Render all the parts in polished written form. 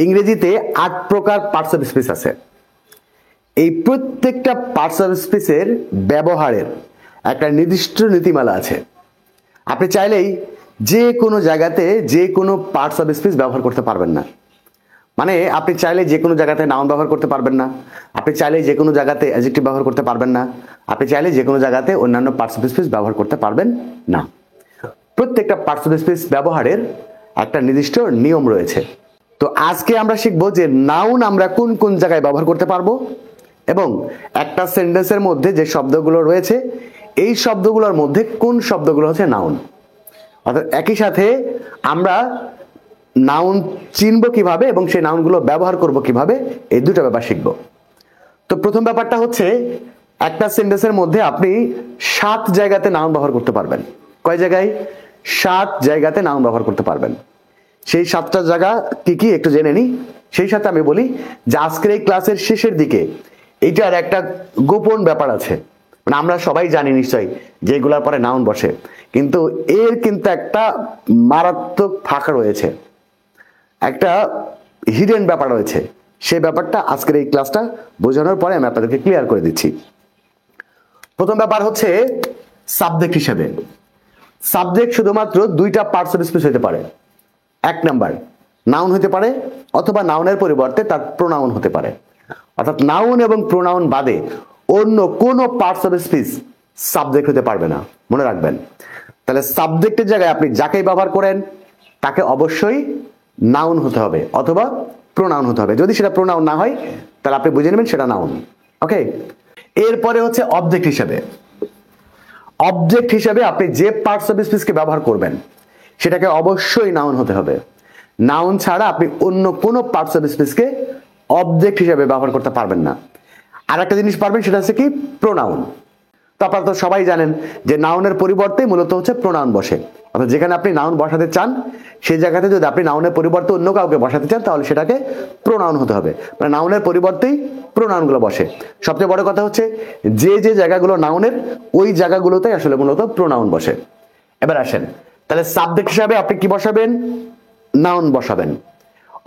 ইংরেজিতে 8 প্রকার parts of speech আছে। এই প্রত্যেকটা পার্টস অফ স্পিচের ব্যবহারের একটা নির্দিষ্ট নীতিমালা আছে। আপনি চাইলেই যে কোনো জায়গাতে যে কোনো পার্টস অফ স্পিচ ব্যবহার করতে পারবেন না। মানে আপনি চাইলে যে কোনো জায়গাতে নাউন ব্যবহার করতে পারবেন না, আপনি চাইলে যে কোনো জায়গাতে অ্যাডজেক্টিভ ব্যবহার করতে পারবেন না, আপনি চাইলে যে কোনো জায়গাতে অন্যান্য পার্টস অফ স্পিচ ব্যবহার করতে পারবেন না। প্রত্যেকটা পার্টস অফ স্পিচ ব্যবহারের একটা নির্দিষ্ট নিয়ম রয়েছে। তো আজকে আমরা শিখবো যে নাউন আমরা কোন কোন জায়গায় ব্যবহার করতে পারবো এবং একটা সেন্টেন্সের মধ্যে যে শব্দগুলো রয়েছে এই শব্দগুলোর মধ্যে কোন শব্দগুলো হচ্ছে নাউন। অর্থাৎ একই সাথে আমরা নাউন চিনবো কিভাবে এবং সেই নাউনগুলো ব্যবহার করব কিভাবে, এই দুটো ব্যাপার শিখবো। তো প্রথম ব্যাপারটা হচ্ছে একটা সেন্টেন্সের মধ্যে আপনি 7 জায়গাতে নাউন ব্যবহার করতে পারবেন। কয় জায়গায়? 7 জায়গাতে নাউন ব্যবহার করতে পারবেন। সেই 7টা জায়গা কি কি একটু জেনে নিই। সেই সাথে আমি বলি যে আজকের এই ক্লাসের শেষের দিকে এইটার একটা গোপন ব্যাপার আছে। মানে আমরা সবাই জানি নিশ্চয়ই যে এগুলোর পরে নাউন বসে, কিন্তু এর কিন্তু একটা মারাত্মক ফাঁকা রয়েছে, একটা হিডেন ব্যাপার রয়েছে। সেই ব্যাপারটা আজকের এই ক্লাসটা বোঝানোর পরে আমি আপনাদেরকে ক্লিয়ার করে দিচ্ছি। প্রথম ব্যাপার হচ্ছে সাবজেক্ট হিসেবে। সাবজেক্ট শুধুমাত্র 2টা পার্টস অফ স্পিচ হতে পারে। 1 নাম্বার নাউন হতে পারে অথবা নাউনের পরিবর্তে তার প্রোনাউন হতে পারে। অর্থাৎ নাউন এবং প্রোনাউন বাদে অন্য কোনো পার্টস অফ স্পিচ সাবজেক্ট হতে পারবে না, মনে রাখবেন। তাহলে সাবজেক্টের জায়গায় আপনি যাকেই ব্যবহার করেন তাকে অবশ্যই নাউন হতে হবে অথবা প্রোনাউন হতে হবে। যদি সেটা প্রোনাউন না হয় তাহলে আপনি বুঝে নেবেন সেটা নাউন। ওকে, এরপরে হচ্ছে অবজেক্ট হিসেবে। অবজেক্ট হিসেবে আপনি যে পার্টস অফ স্পিচকে ব্যবহার করবেন সেটাকে অবশ্যই নাউন হতে হবে। নাউন ছাড়া আপনি অন্য কোনো পার্টস অফ স্পিচকে অবজেক্ট হিসেবে ব্যবহার করতে পারবেন না। আর একটা জিনিস পারবেন, সেটা হচ্ছে কি? প্রোনাউন। তো আপনারা তো সবাই জানেন যে নাউনের পরিবর্তে মূলত হচ্ছে প্রোনাউন বসে। অর্থাৎ যেখানে আপনি নাউন বসাতে চান সেই জায়গাতে যদি আপনি নাউনের পরিবর্তে অন্য কাউকে বসাতে চান তাহলে সেটাকে প্রোনাউন হতে হবে। মানে নাউনের পরিবর্তেই প্রোনাউনগুলো বসে। সবচেয়ে বড় কথা হচ্ছে যে যে জায়গাগুলো নাউনের ওই জায়গাগুলোতেই আসলে মূলত প্রোনাউন বসে। এবার আসেন, তাহলে সাবজেক্ট হিসাবে আপনি কি বসাবেন? নাউন বসাবেন।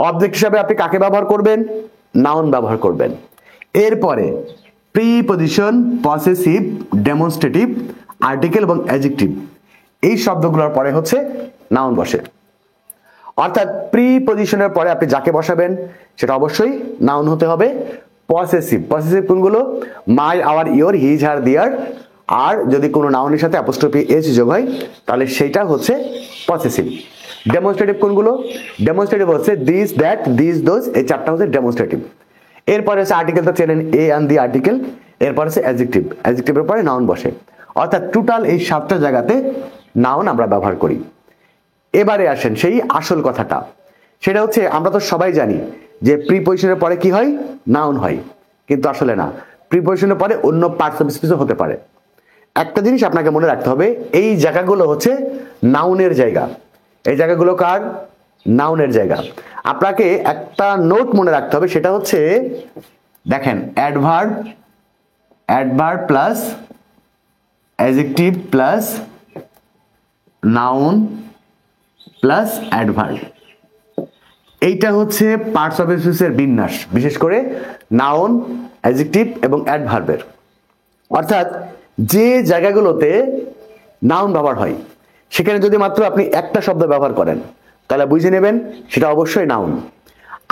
অবজেক্ট হিসাবে আপনি কাকে ব্যবহার করবেন? নাউন ব্যবহার করবেন। এরপরে প্রিপজিশন, পসেসিভ, ডেমনস্ট্রেটিভ, আর্টিকেল এবং অ্যাডজেক্টিভ এই শব্দগুলোর পরে হচ্ছে নাউন বসে। অর্থাৎ প্রিপজিশনের পরে আপনি যাকে বসাবেন সেটা অবশ্যই নাউন হতে হবে। পসেসিভ, পসেসিভ কোনগুলো? মাই, আওয়ার, ইওর, হিজ, হার, দেয়ার। আর যদি কোনো নাউনের সাথে অ্যাপোস্ট্রফি এস যোগ হয় তাহলে সেইটা হচ্ছে পসেসিভ। ডেমনস্ট্রেটিভ কোনগুলো? ডেমনস্ট্রেটিভ হচ্ছে দিস, দ্যাট, দিস, দোজ, এই 4টা হচ্ছে ডেমনস্ট্রেটিভ। এরপরে হচ্ছে আর্টিকেল, তো চেনেন, এ অ্যান্ড দি আর্টিকেল। এরপর হচ্ছে অ্যাডজেক্টিভ, অ্যাডজেক্টিভের পরে নাউন বসে। অর্থাৎ টোটাল এই 7টা জায়গাতে নাউন আমরা ব্যবহার করি। এবারে আসেন সেই আসল কথাটা, সেটা হচ্ছে আমরা তো সবাই জানি যে প্রিপজিশনের পরে কি হয়? নাউন হয়। কিন্তু আসলে না, প্রিপজিশনের পরে অন্য পার্টস অফ স্পিচও হতে পারে। একটা জিনিস আপনাকে মনে রাখতে হবে, এই জায়গাগুলো হচ্ছে নাউনের জায়গা। এই জায়গাগুলো কার? নাউনের জায়গা। আপনাকে একটা নোট মনে রাখতে হবে, সেটা হচ্ছে দেখেন, adverb, adverb plus adjective plus noun plus adverb, এইটা হচ্ছে পার্টস অফ স্পিচের বিন্যাস, বিশেষ করে নাউন, অ্যাডজেক্টিভ এবং অ্যাডভার্বের। অর্থাৎ যে জায়গাগুলোতে নাউন ব্যবহার হয় সেখানে যদি মাত্র আপনি একটা শব্দ ব্যবহার করেন তাহলে বুঝে নেবেন সেটা অবশ্যই নাউন।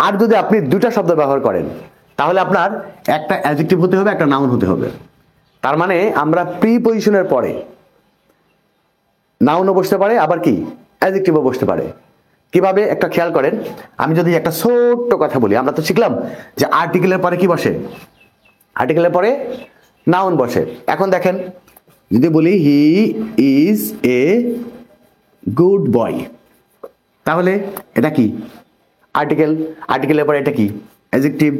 আর যদি আপনি 2টা শব্দ ব্যবহার করেন তাহলে আপনার একটা অ্যাডজেক্টিভ হতে হবে, একটা নাউন হতে হবে। তার মানে আমরা প্রিপজিশনের পরে নাউনও বসতে পারে, আবার কি অ্যাডজেক্টিভও বসতে পারে। কিভাবে? একটা খেয়াল করেন, আমি যদি একটা ছোট্ট কথা বলি, আমরা তো শিখলাম যে আর্টিকেলের পরে কি বসে? আর্টিকেলের পরে নাউন বসে। এখন দেখেন, যদি বলি he is a good boy, তাহলে এটা কি? আর্টিকেল। আর্টিকেলের পরে এটা কি? অ্যাডজেক্টিভ।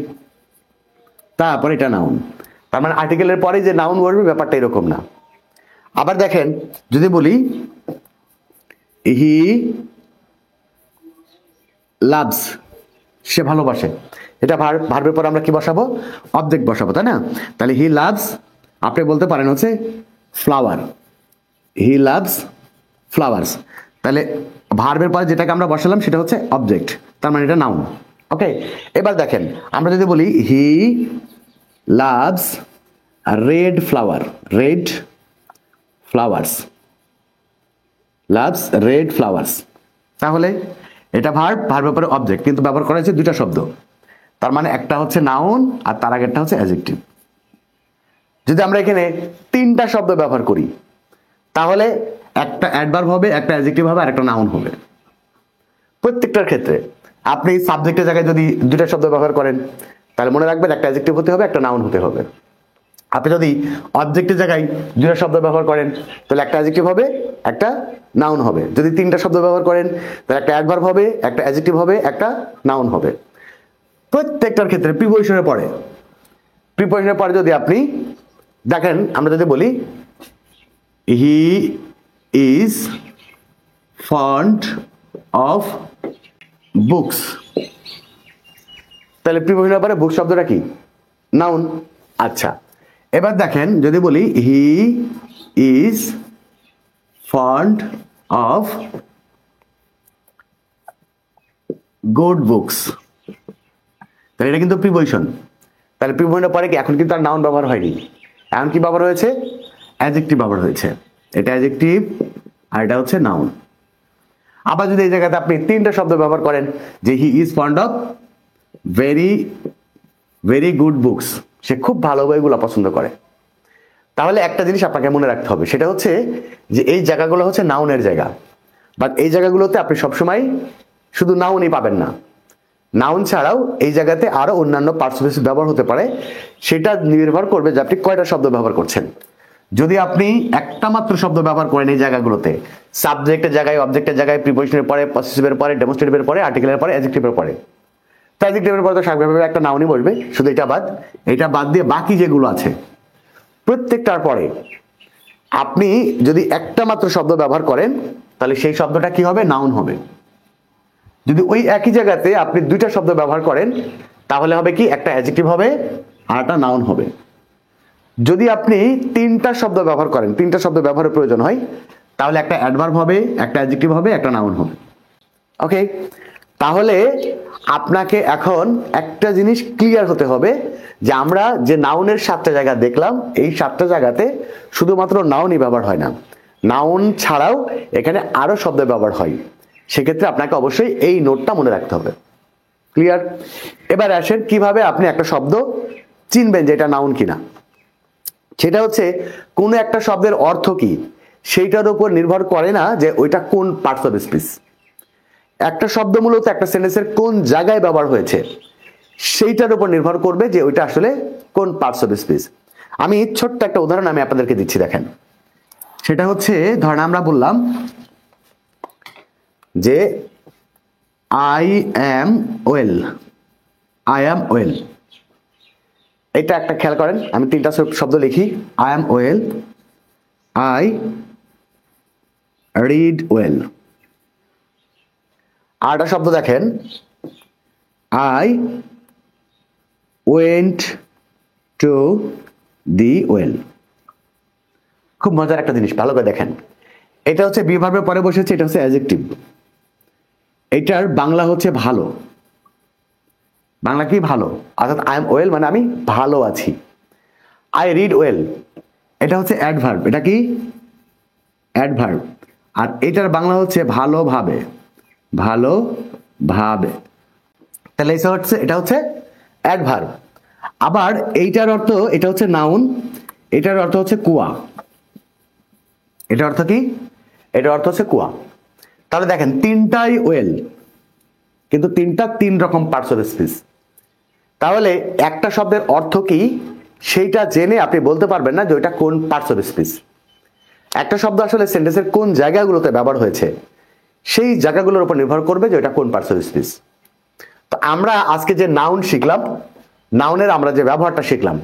তারপরে এটা নাউন। তার মানে আর্টিকেলের পরে যে নাউন বসবে ব্যাপারটা এরকম না। আবার দেখেন, যদি বলি হি লাভস, সে ভালোবাসে, এটা ভার্বের পর আমরা কি বসাবো? অবজেক্ট বসাবো, তাই না? তাহলে হি লাভস, আপনি বলতে পারেন হচ্ছে ফ্লাওয়ার, হি লাভস ফ্লাওয়ার্স। তাহলে ভার্বের পরে যেটাকে আমরা বসালাম সেটা হচ্ছে অবজেক্ট, তার মানে এটা নাউন। ওকে, এবার দেখেন আমরা যদি বলি he loves red flower, red flowers, loves red flowers, তাহলে এটা ভার্ব, ভার্বের পরে অবজেক্ট, কিন্তু ব্যবহার করা হয়েছে দুইটা শব্দ। তার মানে একটা হচ্ছে নাউন আর তার আগেরটা হচ্ছে অ্যাডজেক্টিভ। যদি আমরা এখানে তিনটা শব্দ ব্যবহার করি তাহলে একটা অ্যাডভার্ব হবে, একটা অ্যাডজেক্টিভ হবে আর একটা নাউন হবে। প্রত্যেকটার ক্ষেত্রে আপনি সাবজেক্টের জায়গায় যদি দুইটা শব্দ ব্যবহার করেন তাহলে মনে রাখবেন একটা অ্যাডজেক্টিভ হতে হবে, একটা নাউন হতে হবে। আপনি যদি অবজেক্টের জায়গায় দুইটা শব্দ ব্যবহার করেন তাহলে একটা অ্যাডজেক্টিভ হবে, একটা নাউন হবে। যদি তিনটা শব্দ ব্যবহার করেন তাহলে একটা অ্যাডভার্ব হবে, একটা অ্যাডজেক্টিভ হবে, একটা নাউন হবে। প্রত্যেকটার ক্ষেত্রে প্রিপোজিশনের পরে, প্রিপোজিশনের পরে যদি আপনি দেখেন, আমরা যদি বলি হি ইজ ফন্ড অফ বুকস, তাহলে প্রিপোজিশনের পরে বুক শব্দটা কি? নাউন। আচ্ছা, এবার দেখেন যদি বলি হি is fond of good books, তাহলে এটা কিন্তু প্রিপোজিশন। তাহলে প্রিপোজিশনের পরে কি এখন কিন্তু আর নাউন ব্যবহার হয়নি, এখন কি ব্যবহার হয়েছে? অ্যাডজেক্টিভ ব্যবহার হয়েছে। এটা অ্যাডজেক্টিভ আর এটা হচ্ছে নাউন। আবার যদি এই জায়গাতে আপনি তিনটা শব্দ ব্যবহার করেন যে he is fond of very very good books, সে খুব ভালো বইগুলো পছন্দ করে, তাহলে একটা জিনিস আপনাকে মনে রাখতে হবে, সেটা হচ্ছে যে এই জায়গাগুলো হচ্ছে নাউনের জায়গা, বাট এই জায়গাগুলোতে আপনি সবসময় শুধু নাউনই পাবেন না। নাউন ছাড়াও এই জায়গাতে আরো অন্যান্য পার্টস অফ স্পিচ ব্যবহার হতে পারে, সেটা নির্ভর করবে যে আপনি কয়টা শব্দ ব্যবহার করছেন। যদি আপনি একটা মাত্র শব্দ ব্যবহার করেন এই জায়গাগুলোতে, সাবজেক্টের জায়গায়, অবজেক্টের জায়গায়, প্রিপোজিশনের পরে, পসেসিভের পরে, ডেমনস্ট্রেটিভের পরে, আর্টিকেলের পরে, অ্যাডজেক্টিভের পরে, তো অ্যাডজেক্টিভের পরে তো স্বাভাবিকভাবে একটা নাউনই বসবে, শুধু এটা বাদ দিয়ে বাকি যেগুলো আছে প্রত্যেকটার পরে আপনি যদি একটা মাত্র শব্দ ব্যবহার করেন তাহলে সেই শব্দটা কি হবে? নাউন হবে। যদি ওই একই জায়গাতে আপনি দুইটা শব্দ ব্যবহার করেন তাহলে হবে কি? একটা অ্যাডজেক্টিভ হবে আর একটা নাউন হবে। যদি আপনি তিনটা শব্দ ব্যবহার করেন, তিনটা শব্দ ব্যবহারের প্রয়োজন হয়, তাহলে একটা অ্যাডভার্ব হবে, একটা অ্যাডজেক্টিভ হবে, একটা নাউন হবে। ওকে, তাহলে আপনাকে এখন একটা জিনিস ক্লিয়ার হতে হবে যে আমরা যে নাউনের 7টা জায়গা দেখলাম, এই 7টা জায়গাতে শুধুমাত্র নাউনই ব্যবহার হয় না, নাউন ছাড়াও এখানে আরো শব্দ ব্যবহার হয়। সেক্ষেত্রে আপনাকে অবশ্যই এই নোটটা মনে রাখতে হবে। ক্লিয়ার? এবার আসেন কিভাবে আপনি একটা শব্দ চিনবেন যে এটা নাউন কিনা। সেটা হচ্ছে কোনো একটা শব্দের অর্থ কি সেইটার উপর নির্ভর করে না যে ওইটা কোন পার্টস অফ স্পিচ। একটা শব্দ মূলত একটা সেন্টেন্সের কোন জায়গায় ব্যবহার হয়েছে সেইটার উপর নির্ভর করবে যে ওইটা আসলে কোন পার্টস অফ স্পিচ। আমি ছোট্ট একটা উদাহরণ আমি আপনাদেরকে দিচ্ছি, দেখেন। সেটা হচ্ছে ধরেন আমরা বললাম যে I am well, I am well, এটা একটা খেয়াল করেন, আমি তিনটা শব্দ লিখি, I am well, I read well. আরেকটা শব্দ দেখেন, I went to the well. খুব মজার একটা জিনিস, ভালো করে দেখেন। এটা হচ্ছে বি ভার্বের পরে বসেছে, এটা হচ্ছে অ্যাডজেক্টিভ। এটার বাংলা হচ্ছে ভালো, বাংলা কি? ভালো। অর্থাৎ আই এম ওয়েল মানে আমি ভালো আছি। আই রিড ওয়েল, এটা হচ্ছে অ্যাডভার্ব, এটা কি? অ্যাডভার্ব। আর এটার বাংলা হচ্ছে ভালোভাবে, ভালোভাবে, তাহলে এটা হচ্ছে অ্যাডভার্ব। আবার এইটার অর্থ, এটা হচ্ছে নাউন, এটার অর্থ হচ্ছে কুয়া। এটার অর্থ কি? এটার অর্থ হচ্ছে কুয়া। তাহলে দেখেন তিনটাই ওয়েল, কিন্তু তিনটা তিন রকম পার্টস অফ স্পিচ। তাহলে একটা শব্দের অর্থ কি সেইটা জেনে আপনি বলতে পারবেন না যে ওইটা কোন পার্টস অফ স্পিচ। একটা শব্দ আসলে সেন্টেন্সের কোন জায়গাগুলোতে ব্যবহার হয়েছে সেই জায়গাগুলোর উপর নির্ভর করবে যে ওটা কোন পার্টস অফ স্পিচ। তো আমরা আজকে যে নাউন শিখলাম, নাউনের আমরা যে ব্যবহারটা শিখলাম,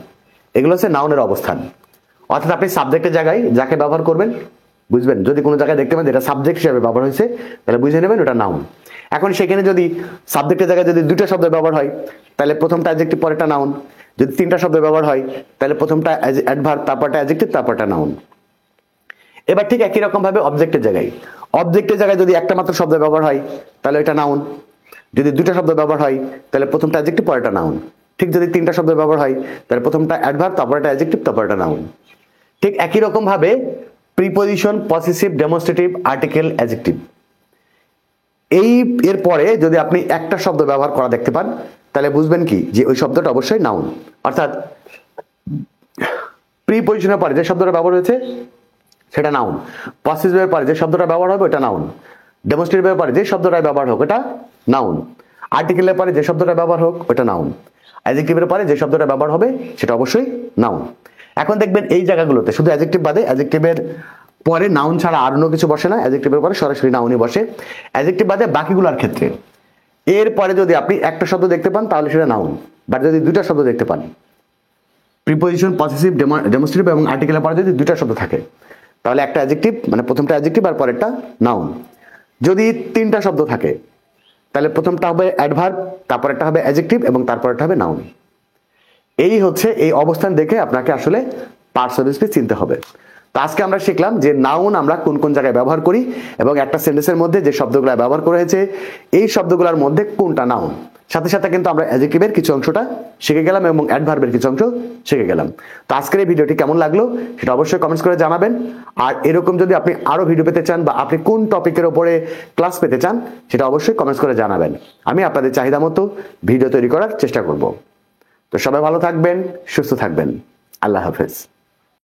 এগুলো হচ্ছে নাউনের অবস্থান। অর্থাৎ আপনি সাবজেক্টের জায়গায় যাকে ব্যবহার করবেন বুঝবেন, যদি কোনো জায়গায় দেখতে পান যেটা সাবজেক্ট হিসেবে ব্যবহার হয়েছে তাহলে বুঝে নেবেন ওটা নাউন। এখন সেখানে যদি সাবজেক্টের জায়গায় যদি দুটো শব্দ ব্যবহার হয় তাহলে প্রথমটা অ্যাডজেক্টিভ পরেরটা নাউন, যদি তিনটা শব্দ ব্যবহার হয় তাহলে প্রথমটা অ্যাডভার্ব, তারপরটা অ্যাডজেক্টিভ, তারপরটা নাউন। এবার ঠিক একই রকম ভাবে অবজেক্টের জায়গায় যদি একটা মাত্র শব্দ ব্যবহার হয় তাহলে এটা নাউন, যদি দুটো শব্দ ব্যবহার হয় তাহলে প্রথমটা অ্যাডজেক্টিভ পরেরটা নাউন। ঠিক যদি তিনটা শব্দ ব্যবহার হয় তাহলে প্রথমটা অ্যাডভার্ব, তারপরটা অ্যাডজেক্টিভ, তারপরটা নাউন। ঠিক একই রকম ভাবে preposition, possessive, demonstrative, article, adjective, এর পরে যদি আপনি একটা শব্দ ব্যবহার করা দেখতে পান তাহলে বুঝবেন কি যে ওই শব্দটা অবশ্যই নাউন। অর্থাৎ প্রিপজিশনের পরে যে শব্দটা ব্যবহার হয়েছে সেটা নাউন, পসেসিভের পরে যে শব্দটা ব্যবহার হবে ওটা নাউন, ডেমনস্ট্রেটিভের পরে যে শব্দটা ব্যবহার হোক ওটা নাউন, আর্টিকেলের পরে যে শব্দটা ব্যবহার হোক ওটা নাউন, অ্যাডজেক্টিভের পরে যে শব্দটা ব্যবহার হবে সেটা অবশ্যই নাউন। এখন দেখবেন এই জায়গাগুলোতে শুধু অ্যাডজেক্টিভ বাদে, অ্যাডজেক্টিভের পরে নাউন ছাড়া আর অন্য কিছু বসে না, অ্যাডজেক্টিভের পরে সরাসরি নাউনই বসে। অ্যাডজেক্টিভ বাদে বাকিগুলোর ক্ষেত্রে এরপরে যদি আপনি একটা শব্দ দেখতে পান তাহলে সেটা নাউন, বাট যদি দুইটা শব্দ দেখতে পান, প্রিপজিশন, পসেসিভ, ডেমনস্ট্রেটিভ এবং আর্টিকেলের পরে যদি দুইটা শব্দ থাকে তাহলে একটা অ্যাডজেক্টিভ, মানে প্রথমটা অ্যাডজেক্টিভ আর পরেরটা নাউন। যদি তিনটা শব্দ থাকে তাহলে প্রথমটা হবে অ্যাডভার্ব, তারপরেরটা হবে অ্যাডজেক্টিভ এবং তারপরেরটা হবে নাউন। এই হচ্ছে এই অবস্থান দেখে আপনাকে আসলে পার্টস অফ স্পিচ চিনতে হবে। তো আজকে আমরা শিখলাম যে নাউন আমরা কোন কোন জায়গায় ব্যবহার করি এবং একটা সেন্টেন্সের মধ্যে যে শব্দগুলো ব্যবহার করা হয়েছে এই শব্দগুলোর মধ্যে কোনটা নাউন। সাথে সাথে কিন্তু আমরা অ্যাডজেক্টিভের কিছু অংশটা শিখে গেলাম এবং অ্যাডভার্বের কিছু অংশ শিখে গেলাম। তো আজকের এই ভিডিওটি কেমন লাগলো সেটা অবশ্যই কমেন্টস করে জানাবেন। আর এরকম যদি আপনি আরো ভিডিও পেতে চান বা আপনি কোন টপিকের উপরে ক্লাস পেতে চান সেটা অবশ্যই কমেন্টস করে জানাবেন। আমি আপনাদের চাহিদা মতো ভিডিও তৈরি করার চেষ্টা করব। তো সবাই ভালো থাকবেন, সুস্থ থাকবেন। আল্লাহ হাফেজ।